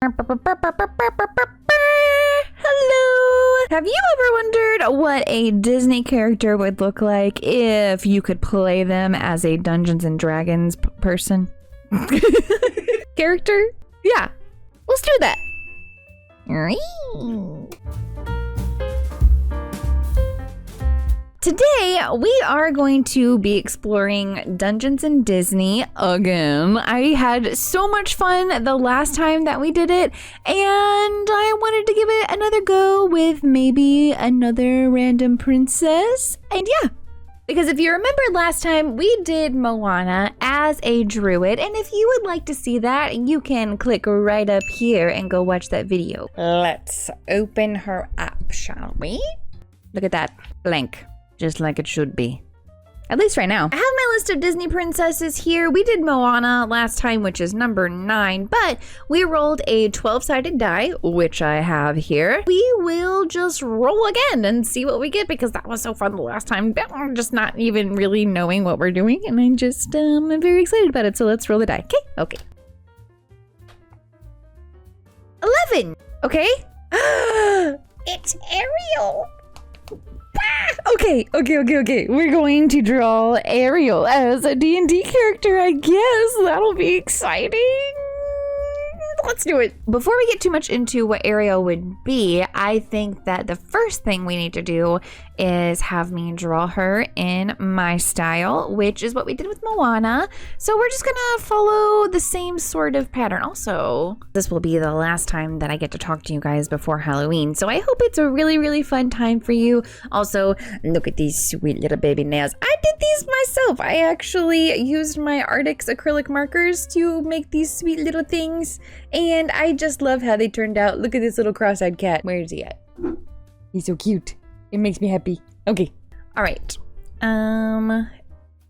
Hello! Have you ever wondered what a Disney character would look like if you could play them as a Dungeons and Dragons person? Character? Yeah, let's do that. Today, we are going to be exploring Dungeons and Disney again. I had so much fun the last time that we did it, and I wanted to give it another go with maybe another random princess. And yeah, because if you remember last time, we did Moana as a druid, and if you would like to see that, you can click right up here and go watch that video. Let's open her up, shall we? Look at that, blank. Just like it should be. At least right now. I have my list of Disney princesses here. We did Moana last time, which is number 9, but we rolled a 12-sided die, which I have here. We will just roll again and see what we get because that was so fun the last time. I'm just not even really knowing what we're doing, and I'm just I'm very excited about it. So let's roll the die. Okay. 11. Okay. It's Ariel. Okay. We're going to draw Ariel as a D&D character, I guess. That'll be exciting. Let's do it. Before we get too much into what Ariel would be, I think that the first thing we need to do is have me draw her in my style, which is what we did with Moana. So we're just gonna follow the same sort of pattern. Also, this will be the last time that I get to talk to you guys before Halloween. So I hope it's a really, really fun time for you. Also, look at these sweet little baby nails. I did these myself. I actually used my Arctic's acrylic markers to make these sweet little things. And I just love how they turned out. Look at this little cross-eyed cat. Where is he at? He's so cute. It makes me happy. Okay. All right.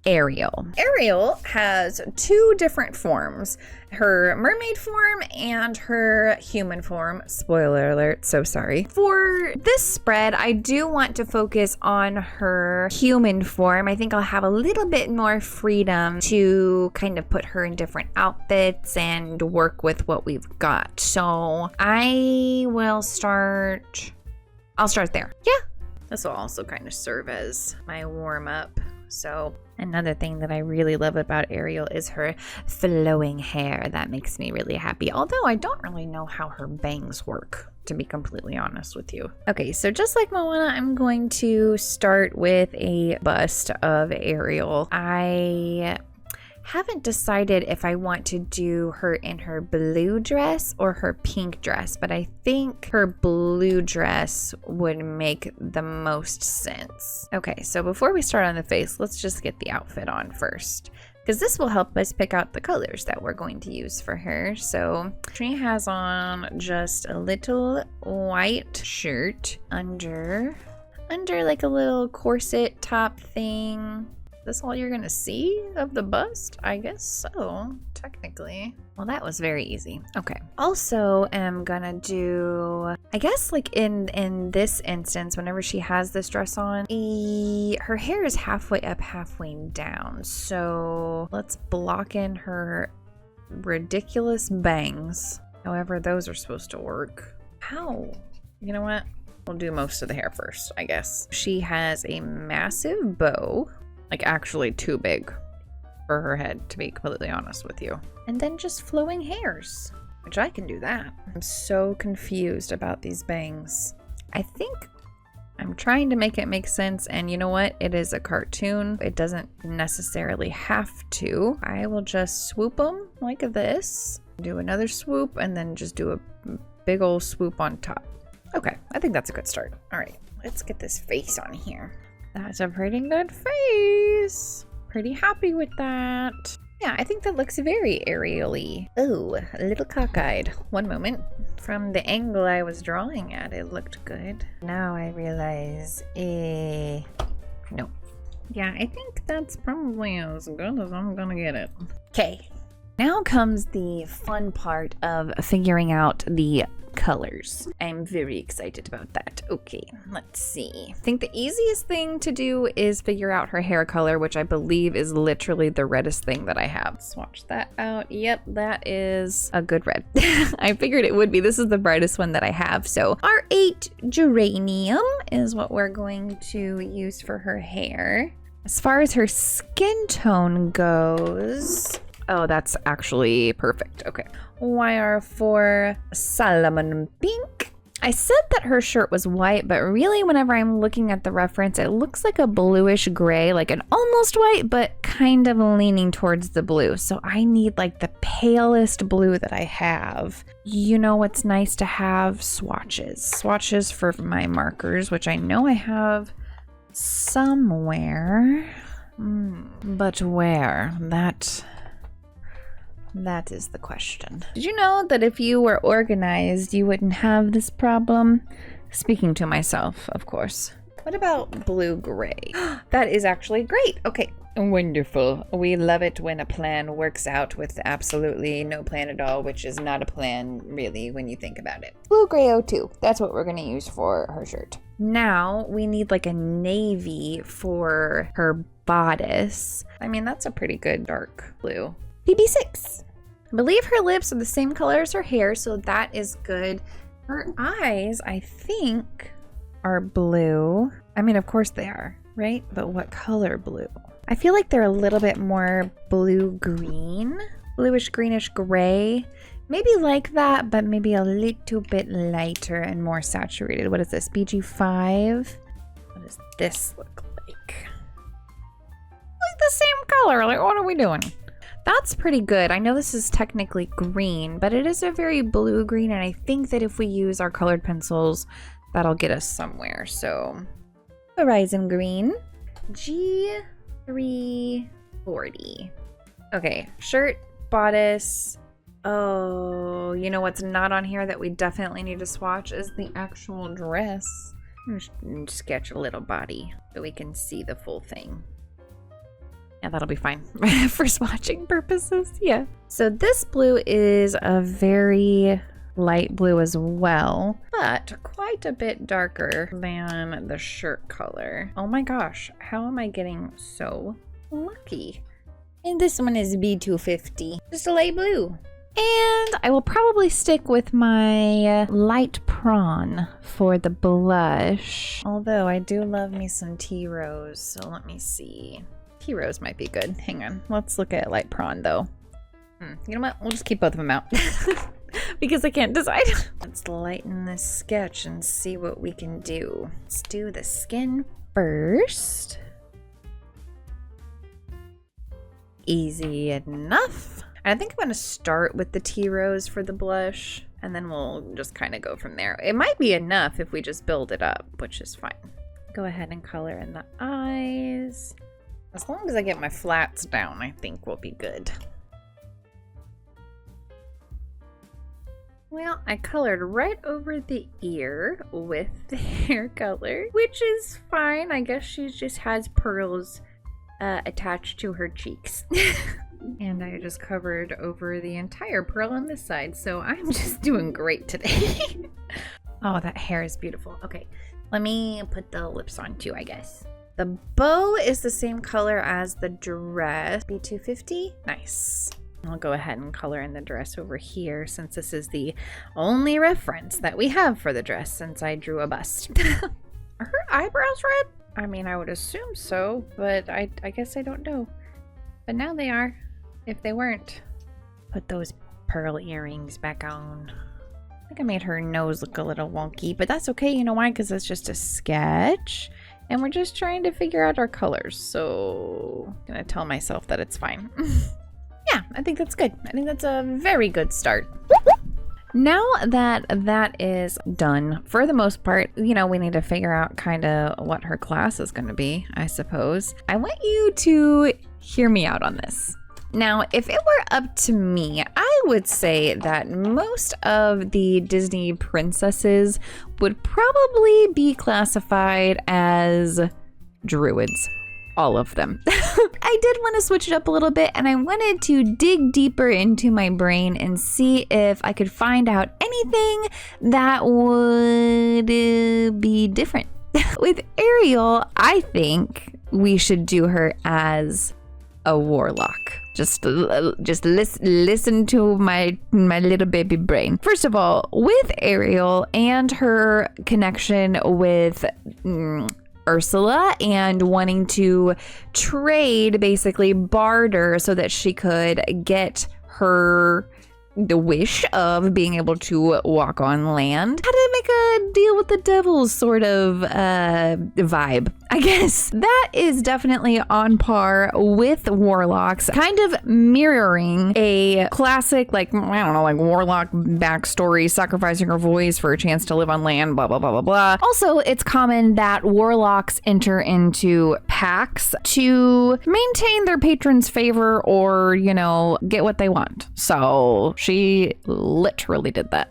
Ariel. Ariel has 2 different forms. Her mermaid form and her human form. Spoiler alert, so sorry. For this spread, I do want to focus on her human form. I think I'll have a little bit more freedom to kind of put her in different outfits and work with what we've got. So I'll start there. Yeah. This will also kind of serve as my warm-up. So another thing that I really love about Ariel is her flowing hair. That makes me really happy. Although I don't really know how her bangs work, to be completely honest with you. Okay, so just like Moana, I'm going to start with a bust of Ariel. I haven't decided if I want to do her in her blue dress or her pink dress, but I think her blue dress would make the most sense. Okay, so before we start on the face, let's just get the outfit on first, because this will help us pick out the colors that we're going to use for her. So she has on just a little white shirt under like a little corset top thing. This all you're gonna see of the bust? I guess so, technically. Well, that was very easy. Okay. Also am gonna do, I guess like in this instance, whenever she has this dress on, her hair is halfway up, halfway down. So let's block in her ridiculous bangs. However, those are supposed to work. How? You know what? We'll do most of the hair first, I guess. She has a massive bow. Like actually too big for her head, to be completely honest with you. And then just flowing hairs, which I can do that. I'm so confused about these bangs. I think I'm trying to make it make sense, and you know what? It is a cartoon. It doesn't necessarily have to. I will just swoop them like this, do another swoop, and then just do a big old swoop on top. Okay, I think that's a good start. All right, let's get this face on here. That's a pretty good face. Pretty happy with that. Yeah, I think that looks very Ariel-y. Oh, a little cockeyed. One moment. From the angle I was drawing at, it looked good. Now I realize, no. Yeah, I think that's probably as good as I'm gonna get it. Okay. Now comes the fun part of figuring out the colors. I'm very excited about that. Okay, let's see. I think the easiest thing to do is figure out her hair color, which I believe is literally the reddest thing that I have. Swatch that out. Yep, that is a good red. I figured it would be. This is the brightest one that I have. So R8 Geranium is what we're going to use for her hair. As far as her skin tone goes, oh, that's actually perfect. Okay. YR4 Salmon Pink. I said that her shirt was white, but really whenever I'm looking at the reference, it looks like a bluish gray, like an almost white, but kind of leaning towards the blue. So I need like the palest blue that I have. You know what's nice to have? Swatches. Swatches for my markers, which I know I have somewhere. But where? That is the question. Did you know that if you were organized, you wouldn't have this problem? Speaking to myself, of course. What about blue-gray? That is actually great. Okay, wonderful. We love it when a plan works out with absolutely no plan at all, which is not a plan, really, when you think about it. Blue-gray 02. That's what we're going to use for her shirt. Now, we need like a navy for her bodice. I mean, that's a pretty good dark blue. PB6. I believe her lips are the same color as her hair, so that is good. Her eyes, I think, are blue. I mean, of course they are, right? But what color blue? I feel like they're a little bit more blue-green, bluish, greenish, gray. Maybe like that, but maybe a little bit lighter and more saturated. What is this, BG5? What does this look like? Like the same color, like what are we doing? That's pretty good. I know this is technically green, but it is a very blue-green, and I think that if we use our colored pencils, that'll get us somewhere. So, Horizon Green, G340. Okay, shirt, bodice. Oh, you know what's not on here that we definitely need to swatch is the actual dress. Just sketch a little body so we can see the full thing. Yeah, that'll be fine for swatching purposes. Yeah. So this blue is a very light blue as well, but quite a bit darker than the shirt color. Oh my gosh, how am I getting so lucky? And this one is B250, just a light blue. And I will probably stick with my light prawn for the blush. Although I do love me some tea rose, so let me see. Tea rose might be good. Hang on. Let's look at light prawn though. You know what? We'll just keep both of them out because I can't decide. Let's lighten this sketch and see what we can do. Let's do the skin first. Easy enough. I think I'm going to start with the tea rose for the blush, and then we'll just kind of go from there. It might be enough if we just build it up, which is fine. Go ahead and color in the eyes. As long as I get my flats down, I think we'll be good. Well, I colored right over the ear with the hair color, which is fine. I guess she just has pearls attached to her cheeks. And I just covered over the entire pearl on this side, so I'm just doing great today. Oh, that hair is beautiful. Okay, let me put the lips on too, I guess. The bow is the same color as the dress. B250? Nice. I'll go ahead and color in the dress over here since this is the only reference that we have for the dress since I drew a bust. Are her eyebrows red? I mean, I would assume so, but I guess I don't know. But now they are. If they weren't, put those pearl earrings back on. I think I made her nose look a little wonky, but that's okay. You know why? Because it's just a sketch. And we're just trying to figure out our colors. So I'm going to tell myself that it's fine. Yeah, I think that's good. I think that's a very good start. Now that that is done, for the most part, you know, we need to figure out kind of what her class is going to be, I suppose. I want you to hear me out on this. Now, if it were up to me, I would say that most of the Disney princesses would probably be classified as druids. all of them. I did want to switch it up a little bit, and I wanted to dig deeper into my brain and see if I could find out anything that would be different. With Ariel, I think we should do her as a warlock. Just listen to my little baby brain. First of all, with Ariel and her connection with Ursula and wanting to trade, basically barter, so that she could get the wish of being able to walk on land. How to make a deal with the devil sort of vibe, I guess. That is definitely on par with warlocks, kind of mirroring a classic, like, I don't know, like warlock backstory, sacrificing her voice for a chance to live on land, blah, blah, blah, blah, blah. Also, it's common that warlocks enter into pacts to maintain their patron's favor or, you know, get what they want. So she literally did that.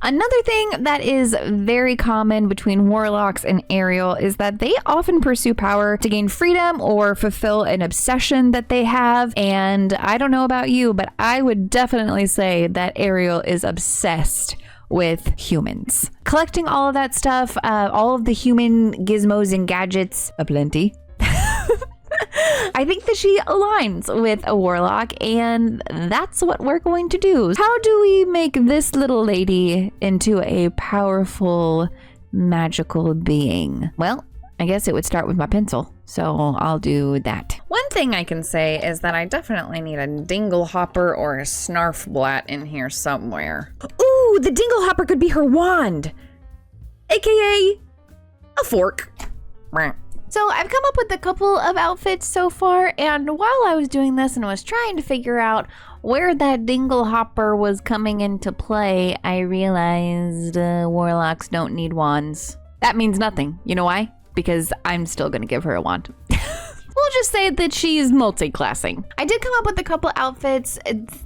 Another thing that is very common between warlocks and Ariel is that they often pursue power to gain freedom or fulfill an obsession that they have. And I don't know about you, but I would definitely say that Ariel is obsessed with humans. Collecting all of that stuff, all of the human gizmos and gadgets aplenty. I think that she aligns with a warlock, and that's what we're going to do. How do we make this little lady into a powerful, magical being? Well, I guess it would start with my pencil, so I'll do that. One thing I can say is that I definitely need a dinglehopper or a snarfblat in here somewhere. Ooh, the dinglehopper could be her wand, aka a fork. So I've come up with a couple of outfits so far, and while I was doing this and was trying to figure out where that dinglehopper was coming into play, I realized warlocks don't need wands. That means nothing. You know why? Because I'm still gonna give her a wand. We'll just say that she's multi-classing. I did come up with a couple outfits.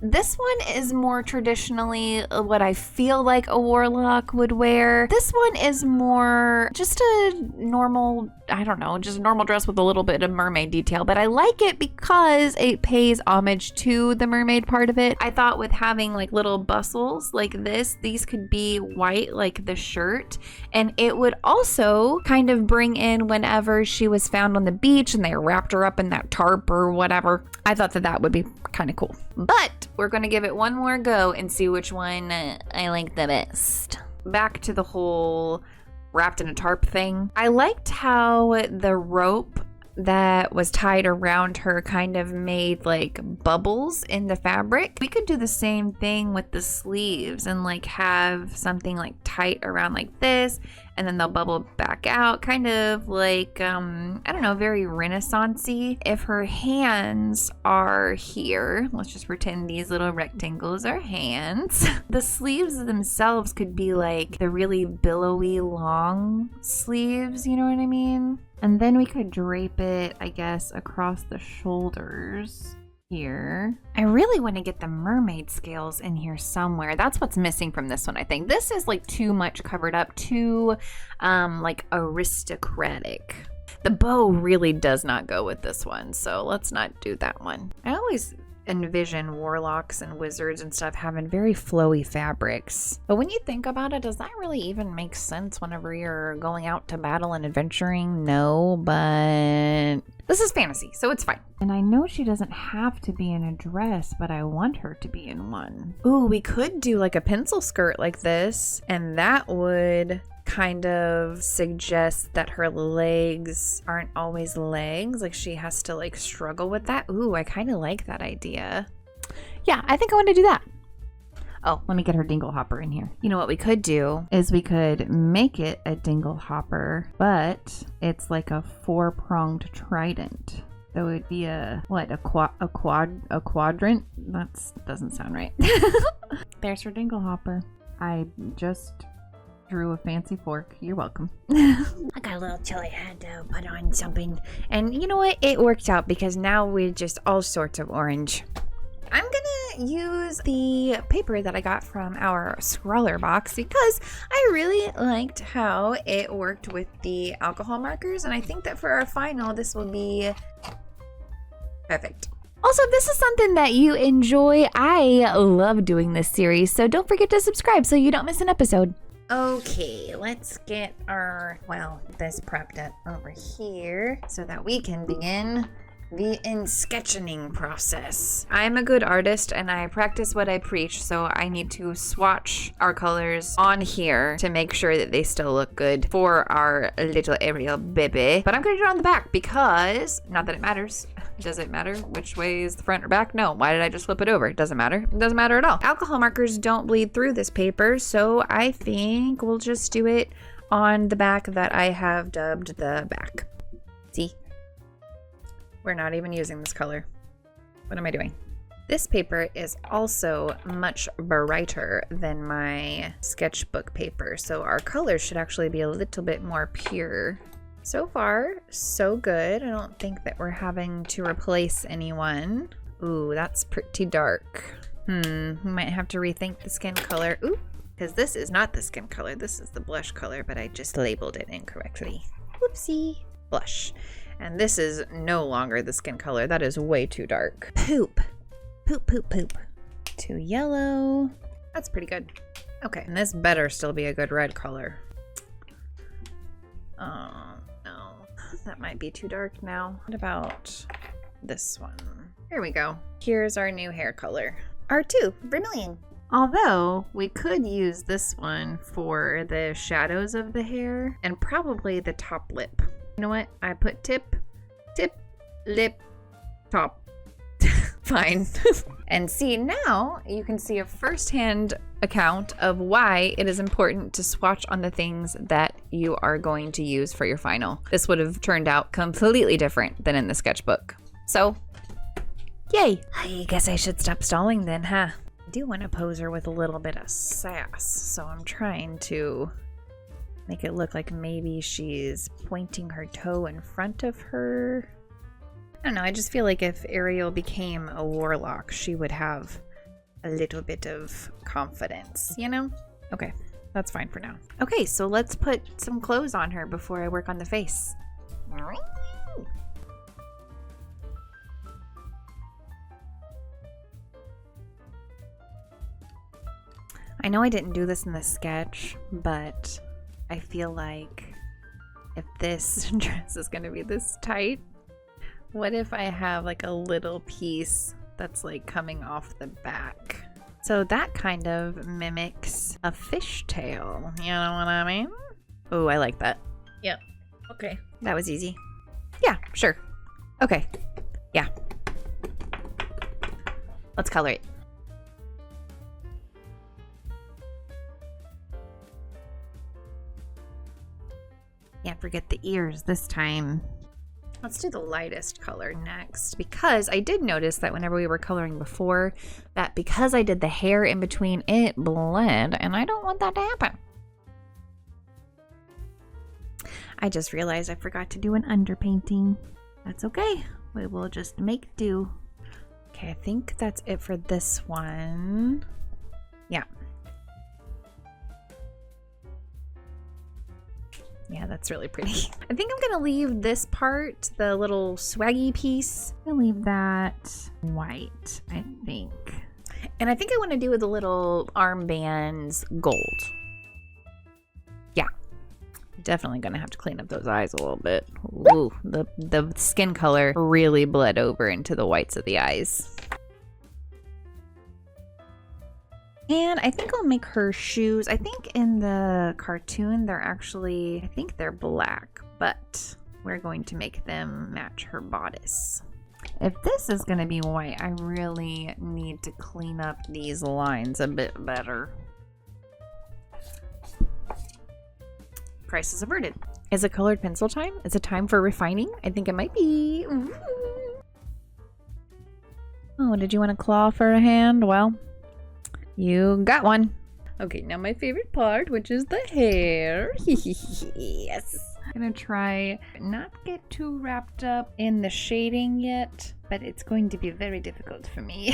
This one is more traditionally what I feel like a warlock would wear. This one is more just a normal, I don't know, just a normal dress with a little bit of mermaid detail, but I like it because it pays homage to the mermaid part of it. I thought with having like little bustles like this, these could be white like the shirt, and it would also kind of bring in whenever she was found on the beach and they wrapped her up in that tarp or whatever. I thought that would be kind of cool. But we're going to give it one more go and see which one I like the best. Back to the whole wrapped in a tarp thing. I liked how the rope that was tied around her kind of made like bubbles in the fabric. We could do the same thing with the sleeves and like have something like tight around like this, and then they'll bubble back out, kind of like, I don't know, very Renaissance-y. If her hands are here, let's just pretend these little rectangles are hands. The sleeves themselves could be like the really billowy long sleeves, you know what I mean? And then we could drape it, I guess, across the shoulders here. I really want to get the mermaid scales in here somewhere. That's what's missing from this one, I think. This is like too much covered up, too like aristocratic. The bow really does not go with this one, so let's not do that one. I always envision warlocks and wizards and stuff having very flowy fabrics. But when you think about it, does that really even make sense whenever you're going out to battle and adventuring? No, but this is fantasy, so it's fine. And I know she doesn't have to be in a dress, but I want her to be in one. Ooh, we could do like a pencil skirt like this, and that would kind of suggests that her legs aren't always legs, like she has to like struggle with that. Ooh, I kind of like that idea. Yeah, I think I want to do that. Oh, let me get her dinglehopper in here. You know what we could do is we could make it a dinglehopper, but it's like a 4-pronged trident. So it would be a quadrant? That doesn't sound right. There's her dinglehopper. I just drew a fancy fork. You're welcome. I got a little chilly, had to put on something. And you know what? It worked out because now we're just all sorts of orange. I'm gonna use the paper that I got from our scrawler box because I really liked how it worked with the alcohol markers, and I think that for our final, this will be perfect. Also, if this is something that you enjoy, I love doing this series, so don't forget to subscribe so you don't miss an episode. Okay, let's get this prepped up over here so that we can begin the sketching process. I'm a good artist and I practice what I preach, so I need to swatch our colors on here to make sure that they still look good for our little Ariel baby. But I'm gonna do it on the back because, not that it matters. Does it matter which way is the front or back? No. Why did I just flip it over? It doesn't matter. It doesn't matter at all. Alcohol markers don't bleed through this paper, so I think we'll just do it on the back that I have dubbed the back. See? We're not even using this color. What am I doing? This paper is also much brighter than my sketchbook paper, so our colors should actually be a little bit more pure. So far, so good. I don't think that we're having to replace anyone. Ooh, that's pretty dark. We might have to rethink the skin color. Ooh, because this is not the skin color. This is the blush color, but I just labeled it incorrectly. Whoopsie. Blush. And this is no longer the skin color. That is way too dark. Poop. Poop, poop, poop. Too yellow. That's pretty good. Okay, and this better still be a good red color. Oh, no. That might be too dark now. What about this one? Here we go. Here's our new hair color. R2, vermilion. Although, we could use this one for the shadows of the hair and probably the top lip. You know what? I put tip, lip, top. Fine. And see, now you can see a first-hand account of why it is important to swatch on the things that you are going to use for your final. This would have turned out completely different than in the sketchbook. So, yay. I guess I should stop stalling then, huh? I do want to pose her with a little bit of sass, so I'm trying to make it look like maybe she's pointing her toe in front of her. I don't know, I just feel like if Ariel became a warlock, she would have a little bit of confidence, you know? Okay, that's fine for now. Okay, so let's put some clothes on her before I work on the face. I know I didn't do this in the sketch, but I feel like if this dress is gonna be this tight, what if I have like a little piece that's like coming off the back? So that kind of mimics a fishtail, you know what I mean? Oh, I like that. Yep. Okay. That was easy. Yeah, sure. Okay. Yeah. Let's color it. Can't forget the ears this time. Let's do the lightest color next, because I did notice that whenever we were coloring before, that because I did the hair in between, it bled, and I don't want that to happen. I just realized I forgot to do an underpainting. That's okay. We will just make do. Okay, I think that's it for this one. Yeah. Yeah, that's really pretty. I think I'm gonna leave this part, the little swaggy piece, I'm gonna leave that white, I think. And I think I wanna do the little armbands gold. Yeah, definitely gonna have to clean up those eyes a little bit. Ooh, the skin color really bled over into the whites of the eyes. And I think I'll make her shoes. I think in the cartoon they're actually, I think they're black, but we're going to make them match her bodice. If this is going to be white, I really need to clean up these lines a bit better. Crisis averted. Is it colored pencil time? Is it time for refining? I think it might be. Ooh. Oh, did you want a claw for a hand? Well, you got one. Okay, now my favorite part, which is the hair. Yes. I'm gonna try not get too wrapped up in the shading yet, but it's going to be very difficult for me.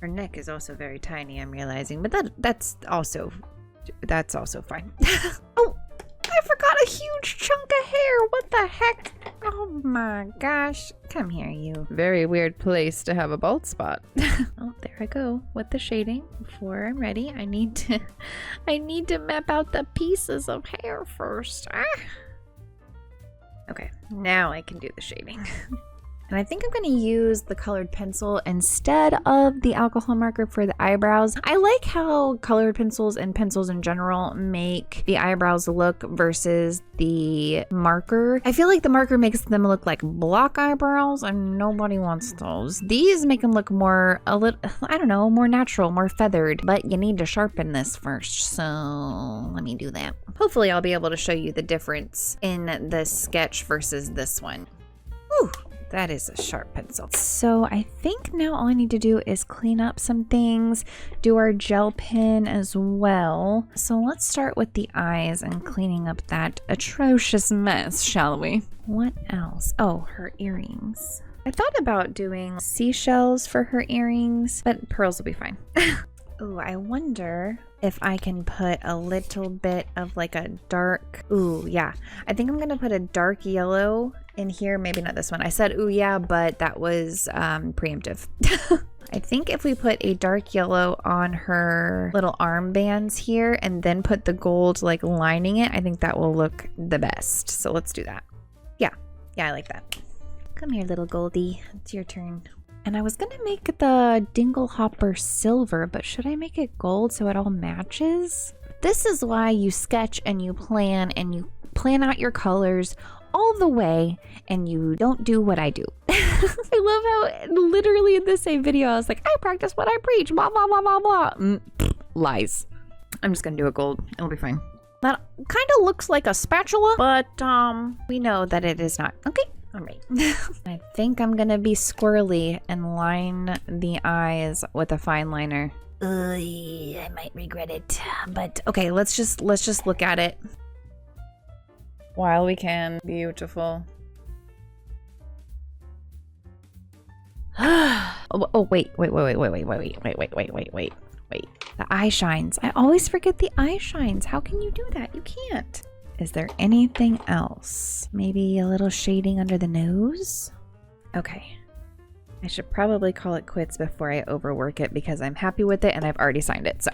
Her neck is also very tiny, I'm realizing, but that's also fine. Oh, I forgot a huge chunk of hair. What the heck? Oh my gosh. Come here, you. Very weird place to have a bald spot. Oh, there I go with the shading. Before I'm ready, I need to map out the pieces of hair first. Okay, now I can do the shading. And I think I'm going to use the colored pencil instead of the alcohol marker for the eyebrows. I like how colored pencils and pencils in general make the eyebrows look versus the marker. I feel like the marker makes them look like block eyebrows and nobody wants those. These make them look more, I don't know, more natural, more feathered. But you need to sharpen this first, so let me do that. Hopefully I'll be able to show you the difference in this sketch versus this one. Whew. That is a sharp pencil. So I think now all I need to do is clean up some things, do our gel pen as well. So let's start with the eyes and cleaning up that atrocious mess, shall we? What else? Oh, her earrings. I thought about doing seashells for her earrings, but pearls will be fine. Ooh, I wonder if I can put a little bit of like a dark, ooh, yeah. I think I'm gonna put a dark yellow in here. Maybe not this one. I said, ooh, yeah, but that was preemptive. I think if we put a dark yellow on her little armbands here and then put the gold like lining it, I think that will look the best. So let's do that. Yeah, I like that. Come here, little Goldie. It's your turn. And I was gonna make the dingle hopper silver, but should I make it gold so it all matches? This is why you sketch and you plan out your colors all the way and you don't do what I do. I love how literally in the same video I was like, I practice what I preach, blah, blah, blah, blah, blah. Lies. I'm just gonna do it gold. It'll be fine. That kind of looks like a spatula, but we know that it is not. Okay. All right. I think I'm gonna be squirrely and line the eyes with a fine liner. I might regret it, but okay, let's just look at it while we can. Beautiful. Oh, wait. The eye shines. I always forget the eye shines. How can you do that? You can't. Is there anything else? Maybe a little shading under the nose? Okay. I should probably call it quits before I overwork it because I'm happy with it and I've already signed it, so.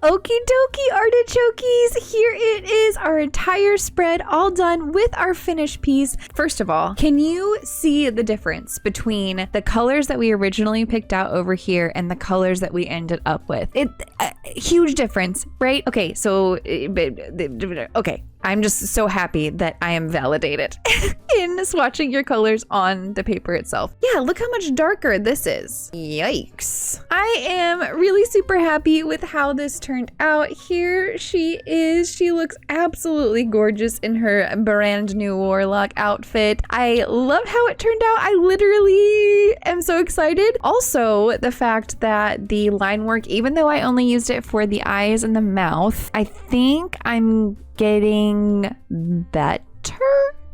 Okie dokie, artichokes, here it is, our entire spread all done with our finished piece. First of all, can you see the difference between the colors that we originally picked out over here and the colors that we ended up with? Huge difference, right? Okay, so, okay. I'm just so happy that I am validated in swatching your colors on the paper itself. Yeah, look how much darker this is. Yikes. I am really super happy with how this turned out. Here she is. She looks absolutely gorgeous in her brand new warlock outfit. I love how it turned out. I literally am so excited. Also, the fact that the line work, even though I only used it for the eyes and the mouth, I think I'm getting better?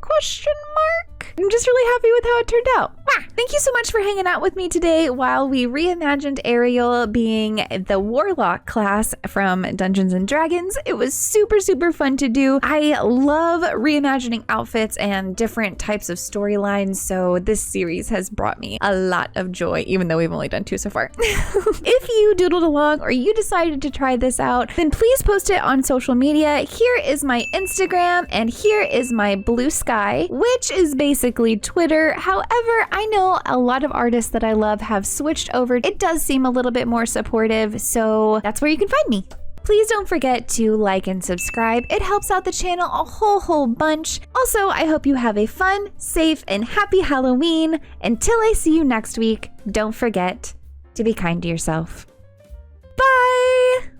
Question mark? I'm just really happy with how it turned out. Thank you so much for hanging out with me today while we reimagined Ariel being the warlock class from Dungeons and Dragons. It was super, super fun to do. I love reimagining outfits and different types of storylines, so this series has brought me a lot of joy, even though we've only done 2 so far. If you doodled along or you decided to try this out, then please post it on social media. Here is my Instagram and here is my Blue Sky, which is basically Twitter. However, I know a lot of artists that I love have switched over. It does seem a little bit more supportive, so that's where you can find me. Please don't forget to like and subscribe. It helps out the channel a whole bunch. Also, I hope you have a fun, safe, and happy Halloween. Until I see you next week, don't forget to be kind to yourself. Bye!